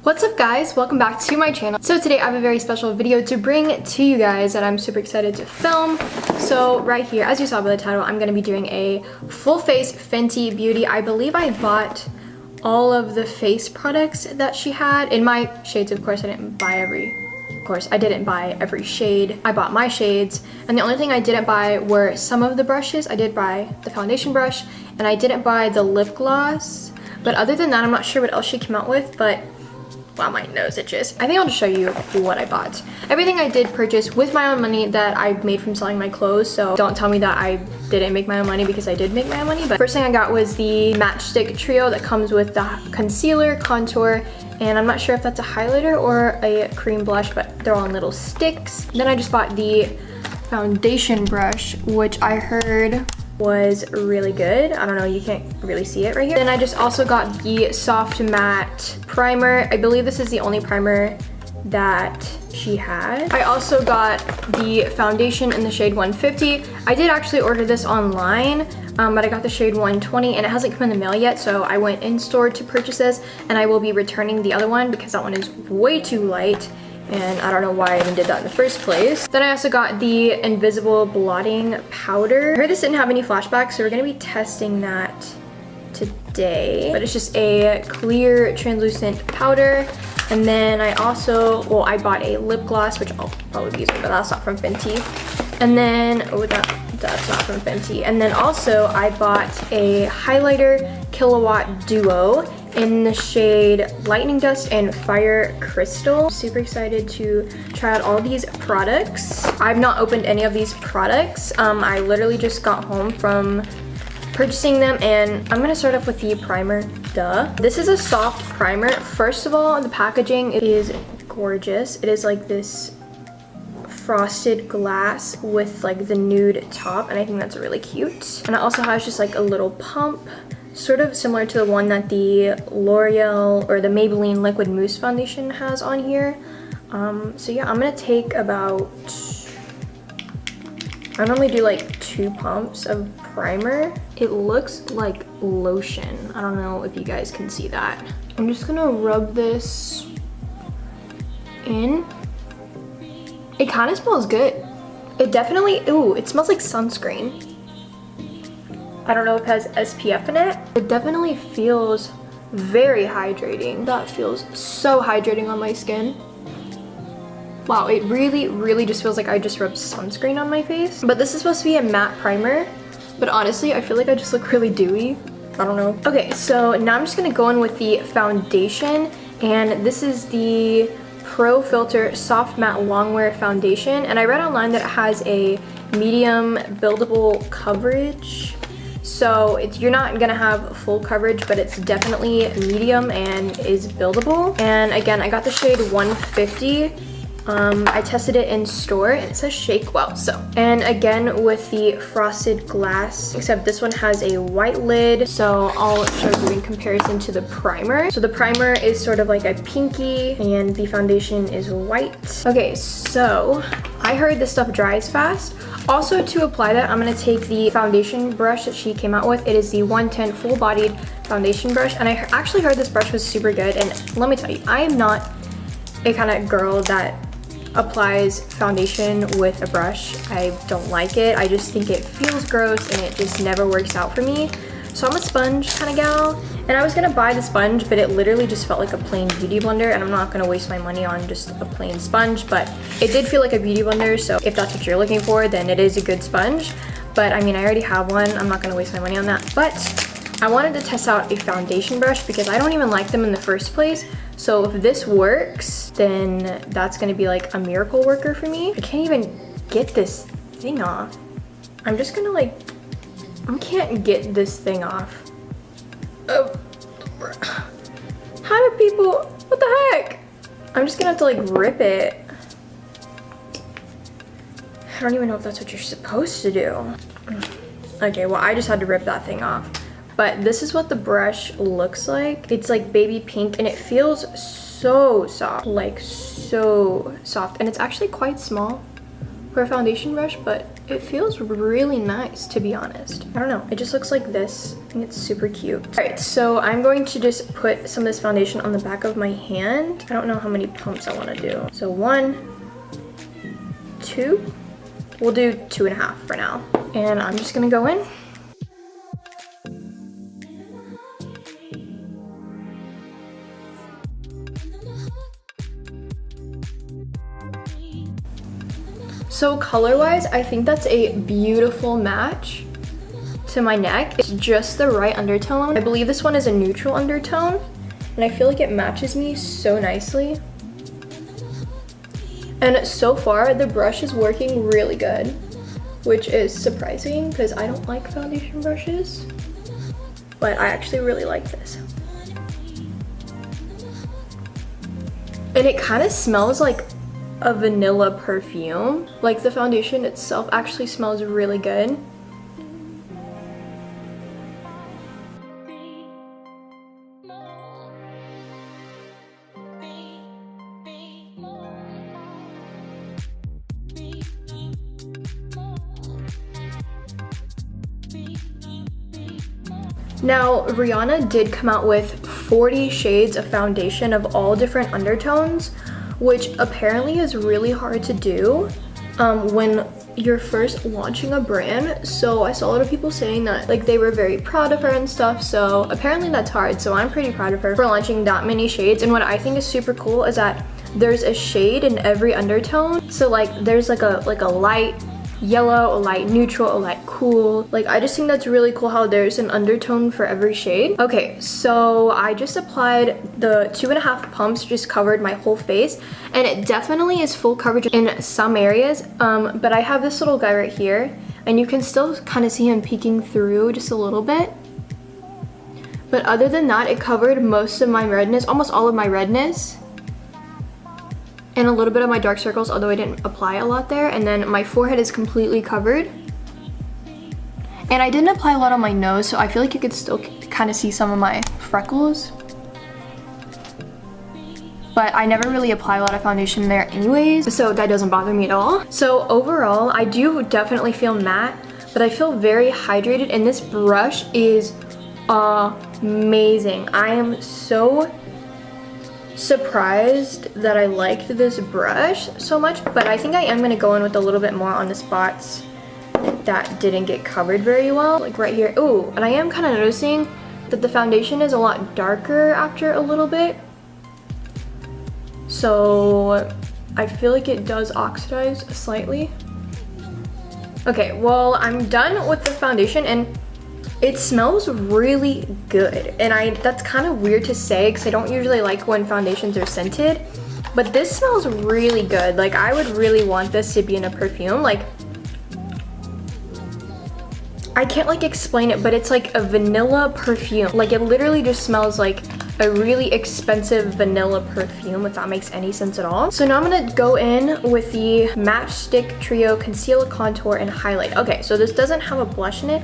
What's up guys, welcome back to my channel. So today I have a very special video to bring to you guys that I'm super excited to film. So right here, as you saw by the title, I'm going to be doing a full face Fenty Beauty. I believe I bought all of the face products that she had in my shades. Of course I didn't buy every shade. I bought my shades, and the only thing I didn't buy were some of the brushes. I did buy the foundation brush and I didn't buy the lip gloss, but other than that I'm not sure what else she came out with. But wow, my nose itches. I think I'll just show you what I bought. Everything I did purchase with my own money that I made from selling my clothes, so don't tell me that I didn't make my own money, because I did make my own money. But first thing I got was the Matchstick Trio that comes with the concealer, contour, and I'm not sure if that's a highlighter or a cream blush, but they're all in little sticks. Then I just bought the foundation brush, which I heard was really good. I don't know, you can't really see it right here. Then I just also got the Soft Matte Primer. I believe this is the only primer that she had. I also got the foundation in the shade 150. I did actually order this online, but I got the shade 120 and it hasn't come in the mail yet, so I went in store to purchase this, and I will be returning the other one because that one is way too light. And I don't know why I even did that in the first place. Then I also got the Invisible Blotting Powder. I heard this didn't have any flashbacks, so we're gonna be testing that today. But it's just a clear, translucent powder. And then I also, well, I bought a lip gloss, which I'll probably be using, but that's not from Fenty. And then, oh, that's not from Fenty. And then also I bought a highlighter Killawatt Duo in the shade Lightning Dust and Fire Crystal. Super excited to try out all these products. I've not opened any of these products. I literally just got home from purchasing them, and I'm gonna start off with the primer, duh. This is a soft primer. First of all, the packaging is gorgeous. It is like this frosted glass with like the nude top, and I think that's really cute. And it also has just like a little pump, sort of similar to the one that the L'Oreal or the Maybelline Liquid Mousse foundation has on here. So yeah, I'm gonna take about, I normally do like 2 pumps of primer. It looks like lotion. I don't know if you guys can see that. I'm just gonna rub this in. It kind of smells good. It definitely, ooh, it smells like sunscreen. I don't know if it has SPF in it. It definitely feels very hydrating. That feels so hydrating on my skin. Wow, it really just feels like I just rubbed sunscreen on my face. But this is supposed to be a matte primer, but honestly, I feel like I just look really dewy. I don't know. Okay, so now I'm just gonna go in with the foundation, and this is the Pro Filter Soft Matte Longwear Foundation, and I read online that it has a medium buildable coverage. So you're not gonna have full coverage, but it's definitely medium and is buildable. And again, I got the shade 150. I tested it in store and it says shake well. So, and again with the frosted glass, except this one has a white lid. So I'll show you in comparison to the primer. So the primer is sort of like a pinky and the foundation is white. Okay, so I heard this stuff dries fast. Also, to apply that, I'm gonna take the foundation brush that she came out with. It is the 110 full bodied foundation brush, and I actually heard this brush was super good. And let me tell you, I am not a kind of girl that applies foundation with a brush. I don't like it. I just think it feels gross and it just never works out for me. So I'm a sponge kind of gal, and I was gonna buy the sponge, but it literally just felt like a plain beauty blender, and I'm not gonna waste my money on just a plain sponge. But it did feel like a beauty blender, so if that's what you're looking for, then it is a good sponge. But I mean, I already have one. I'm not gonna waste my money on that. But I wanted to test out a foundation brush because I don't even like them in the first place. So if this works, then that's gonna be like a miracle worker for me. I can't even get this thing off. I'm just gonna like, I can't get this thing off. Oh, how do people, what the heck? I'm just gonna have to like rip it. I don't even know if that's what you're supposed to do. Okay, well, I just had to rip that thing off. But this is what the brush looks like. It's like baby pink and it feels so soft, like so soft. And it's actually quite small for a foundation brush, but It feels really nice, to be honest. I don't know, it just looks like this. I think it's super cute. All right, so I'm going to just put some of this foundation on the back of my hand. I don't know how many pumps I wanna do. So 1, 2, we'll do 2.5 for now. And I'm just gonna go in. So color-wise, I think that's a beautiful match to my neck. It's just the right undertone. I believe this one is a neutral undertone, and I feel like it matches me so nicely. And so far, the brush is working really good, which is surprising because I don't like foundation brushes, but I actually really like this. And it kind of smells like a vanilla perfume. Like the foundation itself actually smells really good. Now, Rihanna did come out with 40 shades of foundation of all different undertones, which apparently is really hard to do when you're first launching a brand. So I saw a lot of people saying that like they were very proud of her and stuff. So apparently that's hard. So I'm pretty proud of her for launching that many shades. And what I think is super cool is that there's a shade in every undertone. So like there's like a light yellow, a light neutral, a light cool. Like I just think that's really cool how there's an undertone for every shade. Okay, so I just applied the 2.5 pumps, just covered my whole face, and it definitely is full coverage in some areas, but I have this little guy right here, and you can still kind of see him peeking through just a little bit. But other than that, it covered most of my redness, almost all of my redness, and a little bit of my dark circles, although I didn't apply a lot there. And then my forehead is completely covered. And I didn't apply a lot on my nose, so I feel like you could still kind of see some of my freckles. But I never really apply a lot of foundation there anyways, so that doesn't bother me at all. So overall, I do definitely feel matte, but I feel very hydrated, and this brush is amazing. I am so surprised that I liked this brush so much, but I think I am going to go in with a little bit more on the spots that didn't get covered very well, like right here. Ooh, and I am kind of noticing that the foundation is a lot darker after a little bit, so I feel like it does oxidize slightly. Okay, well, I'm done with the foundation, and it smells really good, and that's kind of weird to say because I don't usually like when foundations are scented, but this smells really good. Like I would really want this to be in a perfume. Like I can't like explain it, but it's like a vanilla perfume. Like it literally just smells like a really expensive vanilla perfume, if that makes any sense at all. So now I'm gonna go in with the Matchstick Trio Conceal, Contour, and Highlight. Okay, so this doesn't have a blush in it,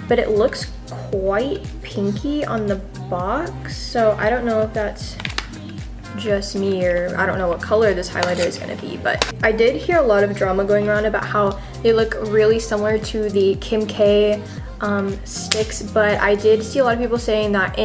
but it looks quite pinky on the box. So I don't know if that's just me, or I don't know what color this highlighter is gonna be, but I did hear a lot of drama going around about how they look really similar to the Kim K sticks, but I did see a lot of people saying that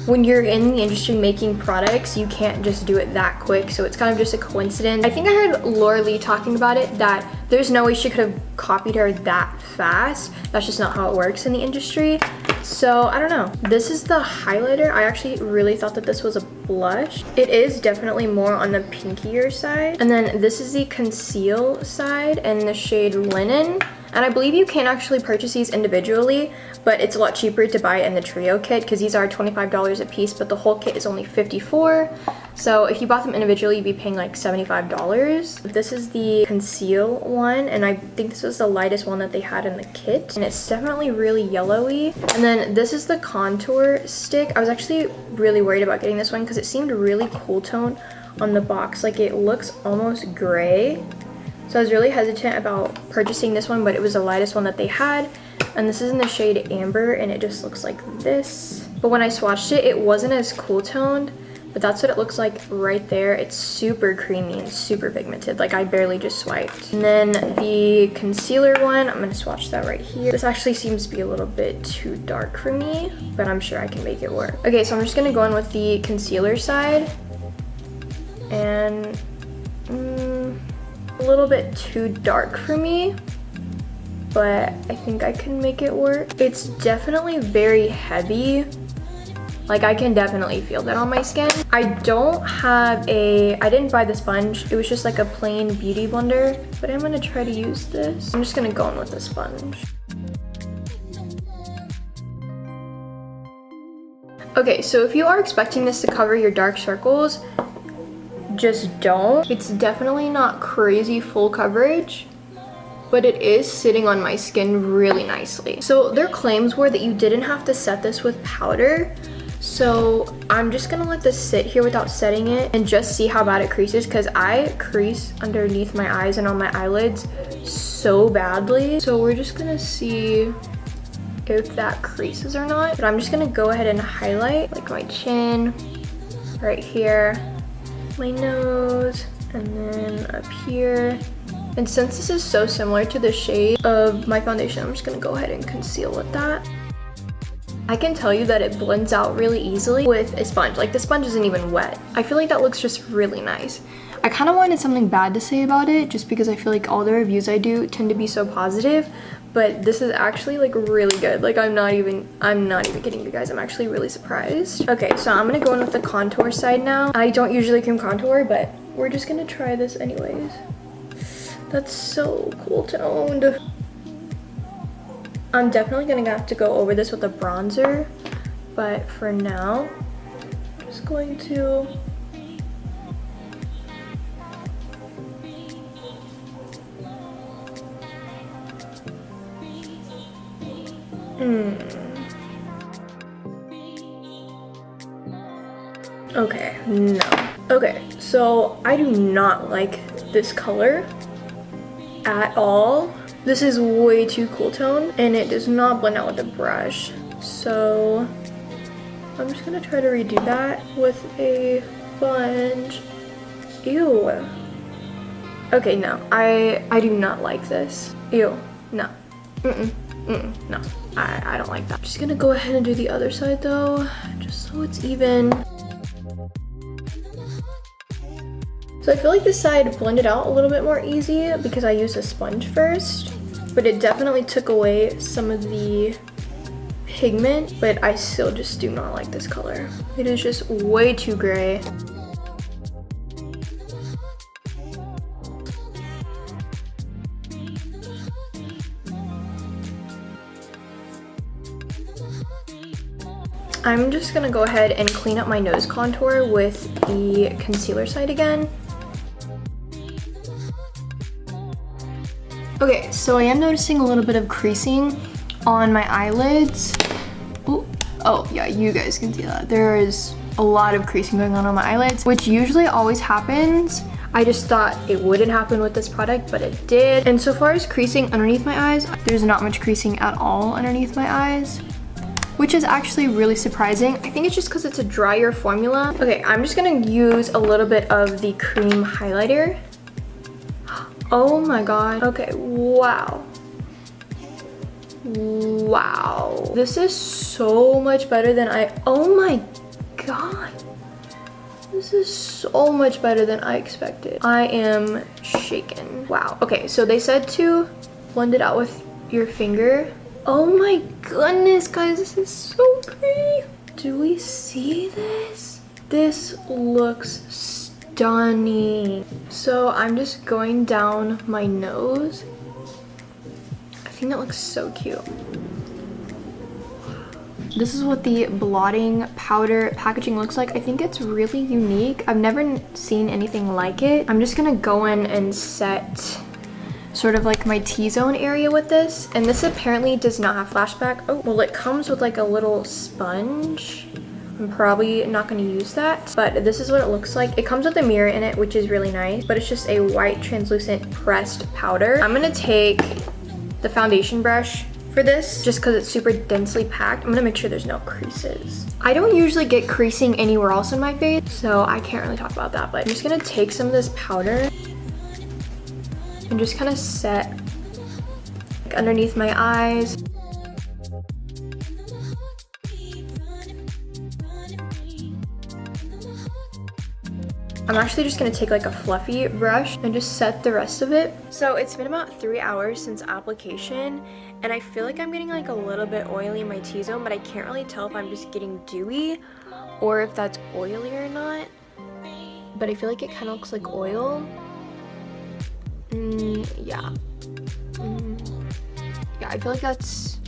when you're in the industry making products, you can't just do it that quick, so it's kind of just a coincidence. I think I heard Laura Lee talking about it, that there's no way she could have copied her that fast. That's just not how it works in the industry. So I don't know. This is the highlighter. I actually really thought that this was a blush. It is definitely more on the pinkier side. And then this is the conceal side and the shade Linen. And I believe you can actually purchase these individually, but it's a lot cheaper to buy in the trio kit because these are $25 a piece, but the whole kit is only $54. So if you bought them individually, you'd be paying like $75. This is the conceal one, and I think this was the lightest one that they had in the kit. And it's definitely really yellowy. And then this is the contour stick. I was actually really worried about getting this one because it seemed really cool tone on the box. Like it looks almost gray. So I was really hesitant about purchasing this one, but it was the lightest one that they had. And this is in the shade Amber, and it just looks like this. But when I swatched it, it wasn't as cool toned. but that's what it looks like right there. It's super creamy and super pigmented. Like I barely just swiped. And then the concealer one, I'm gonna swatch that right here. This actually seems to be a little bit too dark for me, but I'm sure I can make it work. Okay, so I'm just gonna go in with the concealer side, and a little bit too dark for me, but I think I can make it work. It's definitely very heavy. Like I can definitely feel that on my skin. I didn't buy the sponge. It was just like a plain beauty blender, but I'm gonna try to use this. I'm just gonna go in with the sponge. Okay, so if you are expecting this to cover your dark circles, just don't. It's definitely not crazy full coverage, but it is sitting on my skin really nicely. So their claims were that you didn't have to set this with powder. So I'm just gonna let this sit here without setting it and just see how bad it creases, because I crease underneath my eyes and on my eyelids so badly. So we're just gonna see if that creases or not. But I'm just gonna go ahead and highlight like my chin, right here, my nose, and then up here. And since this is so similar to the shade of my foundation, I'm just gonna go ahead and conceal with that. I can tell you that it blends out really easily with a sponge. Like the sponge isn't even wet. I feel like that looks just really nice. I kind of wanted something bad to say about it just because I feel like all the reviews I do tend to be so positive, but this is actually like really good. Like I'm not even kidding you guys. I'm actually really surprised. Okay, so I'm gonna go in with the contour side now. I don't usually cream contour, but we're just gonna try this anyways. That's so cool toned. I'm definitely gonna have to go over this with a bronzer, but for now, I'm just going to Okay, no. Okay, so I do not like this color at all. This is way too cool tone, and it does not blend out with the brush. So I'm just gonna try to redo that with a sponge. Ew. Okay, no, I do not like this. Ew, no. No, I don't like that. I'm just gonna go ahead and do the other side though, just so it's even. So I feel like this side blended out a little bit more easy because I used a sponge first, but it definitely took away some of the pigment, but I still just do not like this color. It is just way too gray. I'm just gonna go ahead and clean up my nose contour with the concealer side again. Okay, so I am noticing a little bit of creasing on my eyelids. Ooh. Oh yeah, you guys can see that. There is a lot of creasing going on my eyelids, which usually always happens. I just thought it wouldn't happen with this product, but it did. And so far as creasing underneath my eyes, there's not much creasing at all underneath my eyes, which is actually really surprising. I think it's just because it's a drier formula. Okay, I'm just gonna use a little bit of the cream highlighter. Oh my god. Okay, wow. Wow. This is so much better than oh my god. This is so much better than I expected. I am shaken. Wow. Okay, so they said to blend it out with your finger. Oh my goodness, guys, this is so pretty. Do we see this? This looks stunning. So I'm just going down my nose. I think that looks so cute. This is what the blotting powder packaging looks like. I think it's really unique. I've never seen anything like it. I'm just gonna go in and set sort of like my T-zone area with this, and this apparently does not have flashback. Oh, well, it comes with like a little sponge. I'm probably not going to use that, but this is what it looks like. It comes with a mirror in it, which is really nice, but it's just a white translucent pressed powder. I'm going to take the foundation brush for this, just because it's super densely packed. I'm gonna make sure there's no creases. I don't usually get creasing anywhere else in my face, so I can't really talk about that, but I'm just gonna take some of this powder and just kind of set like underneath my eyes. I'm actually just gonna take like a fluffy brush and just set the rest of it. So it's been about 3 hours since application, and I feel like I'm getting like a little bit oily in my T-zone, but I can't really tell if I'm just getting dewy or if that's oily or not. But I feel like it kind of looks like oil. Yeah. Yeah, I feel like that's...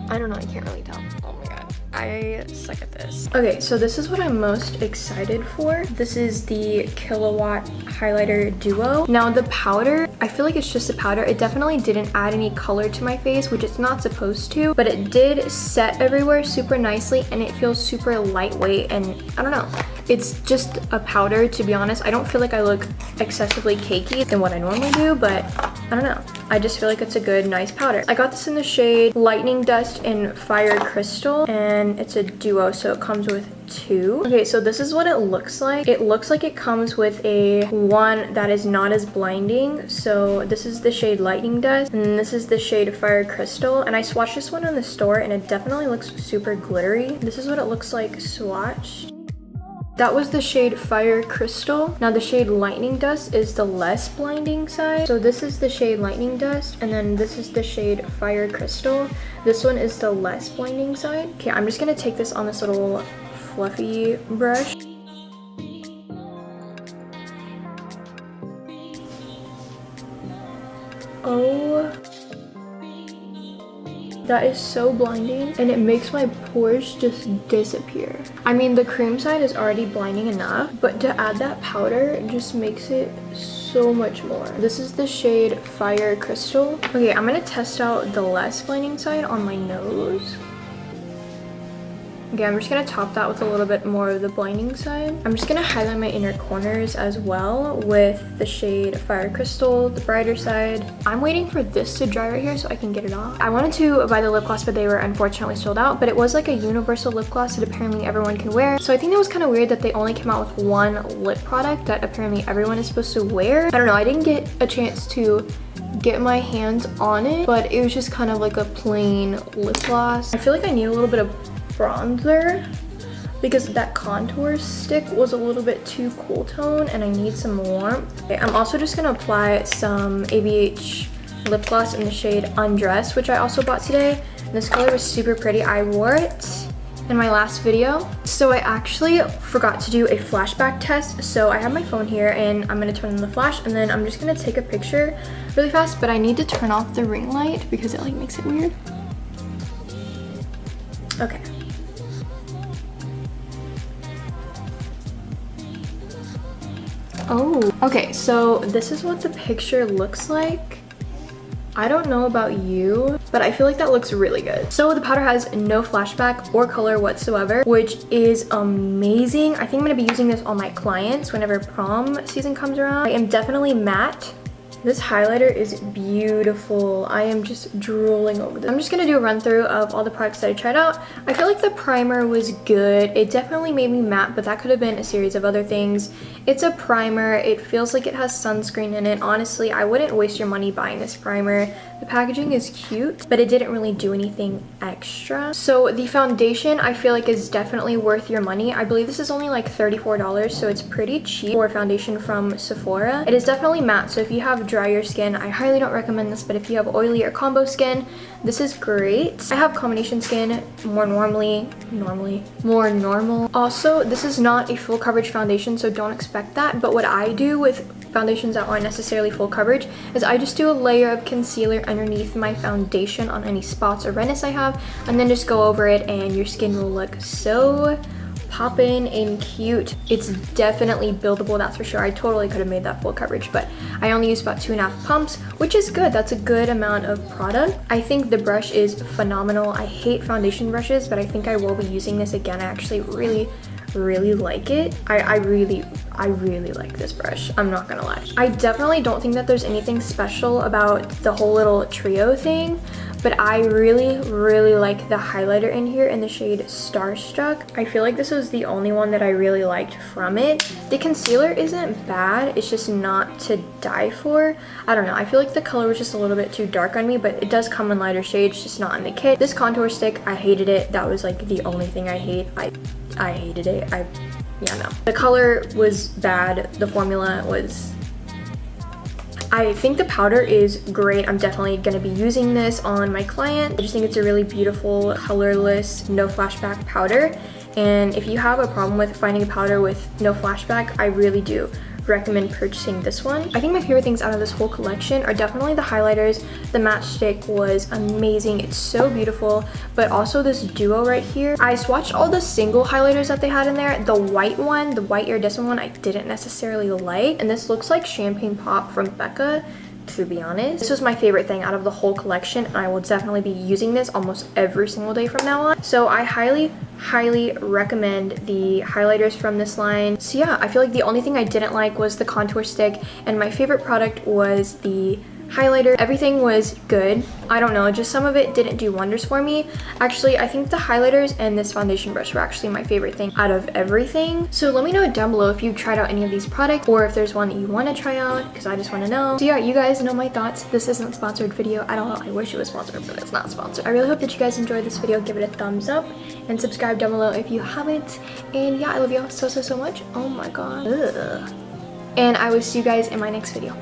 I don't know, I can't really tell. Oh my god. I suck at this. Okay, so this is what I'm most excited for. This is the Killawatt Highlighter Duo. Now the powder, I feel like it's just a powder. It definitely didn't add any color to my face, which it's not supposed to, but it did set everywhere super nicely and it feels super lightweight, and I don't know. It's just a powder, to be honest. I don't feel like I look excessively cakey than what I normally do, but I don't know. I just feel like it's a good, nice powder. I got this in the shade Lightning Dust and Fire Crystal, and it's a duo, so it comes with 2. Okay, so this is what it looks like. It looks like it comes with a one that is not as blinding. So this is the shade Lightning Dust, and this is the shade Fire Crystal. And I swatched this one in the store, and it definitely looks super glittery. This is what it looks like swatched. That was the shade Fire Crystal. Now the shade Lightning Dust is the less blinding side. So this is the shade Lightning Dust, and then this is the shade Fire Crystal. This one is the less blinding side. Okay, I'm just gonna take this on this little fluffy brush. Oh, that is so blinding, and it makes my pores just disappear. I mean, the cream side is already blinding enough, but to add that powder just makes it so much more. This is the shade Fire Crystal. Okay, I'm gonna test out the less blinding side on my nose. Okay, I'm just gonna top that with a little bit more of the blinding side. I'm just gonna highlight my inner corners as well with the shade Fire Crystal, the brighter side. I'm waiting for this to dry right here so I can get it off. I wanted to buy the lip gloss, but they were unfortunately sold out, but it was like a universal lip gloss that apparently everyone can wear. So I think it was kind of weird that they only came out with one lip product that apparently everyone is supposed to wear. I don't know, I didn't get a chance to get my hands on it, but it was just kind of like a plain lip gloss. I feel like I need a little bit of bronzer because that contour stick was a little bit too cool tone and I need some warmth. Okay, I'm also just gonna apply some ABH lip gloss in the shade Undress, which I also bought today. This color was super pretty. I wore it in my last video. So I actually forgot to do a flashback test. So I have my phone here and I'm gonna turn on the flash and then I'm just gonna take a picture really fast, but I need to turn off the ring light because it like makes it weird. Okay. Oh, okay, so this is what the picture looks like. I don't know about you, but I feel like that looks really good. So the powder has no flashback or color whatsoever, which is amazing. I think I'm gonna be using this on my clients whenever prom season comes around. I am definitely matte. This highlighter is beautiful. I am just drooling over this. I'm just gonna do a run through of all the products that I tried out. I feel like the primer was good. It definitely made me matte, but that could have been a series of other things. It's a primer. It feels like it has sunscreen in it. Honestly, I wouldn't waste your money buying this primer. The packaging is cute, but it didn't really do anything extra. So the foundation I feel like is definitely worth your money. I believe this is only like $34, so it's pretty cheap for a foundation from Sephora. It is definitely matte, so if you have drier skin, I highly don't recommend this, but if you have oily or combo skin, this is great. I have combination skin, more normal. Also, this is not a full coverage foundation, so don't expect that, but what I do with foundations that aren't necessarily full coverage is I just do a layer of concealer underneath my foundation on any spots or redness I have, and then just go over it and your skin will look so poppin' and cute. It's definitely buildable, that's for sure. I totally could have made that full coverage, but I only used about 2.5 pumps, which is good. That's a good amount of product. I think the brush is phenomenal. I hate foundation brushes, but I think I will be using this again. I actually really really like it. I really like this brush. I'm not gonna lie. I definitely don't think that there's anything special about the whole little trio thing, but I really like the highlighter in here in the shade Starstruck. I feel like this was the only one that I really liked from it. The concealer isn't bad, it's just not to die for. I don't know, I feel like the color was just a little bit too dark on me, but it does come in lighter shades, just not in the kit. This contour stick, I hated it. That was like the only thing I hate. I hated it. Yeah, no. The color was bad, the formula was... I think the powder is great. I'm definitely gonna be using this on my client. I just think it's a really beautiful, colorless, no flashback powder. And if you have a problem with finding a powder with no flashback, I really do recommend purchasing this one. I think my favorite things out of this whole collection are definitely the highlighters. The matchstick was amazing. It's so beautiful, but also this duo right here. I swatched all the single highlighters that they had in there. The white one, the white iridescent one, I didn't necessarily like. And this looks like Champagne Pop from Becca, to be honest. This was my favorite thing out of the whole collection, and I will definitely be using this almost every single day from now on. So I highly recommend the highlighters from this line. So yeah, I feel like the only thing I didn't like was the contour stick, and my favorite product was the highlighter. Everything was good. I don't know, just some of it didn't do wonders for me. Actually, I think the highlighters and this foundation brush were actually my favorite thing out of everything. So let me know down below if you've tried out any of these products, or if there's one that you want to try out, because I just want to know. So yeah, you guys know my thoughts. This isn't a sponsored video. I don't know, I wish it was sponsored, but it's not sponsored. I really hope that you guys enjoyed this video. Give it a thumbs up and subscribe down below if you haven't. And yeah, I love you all so much. Oh my god. Ugh. And I will see you guys in my next video.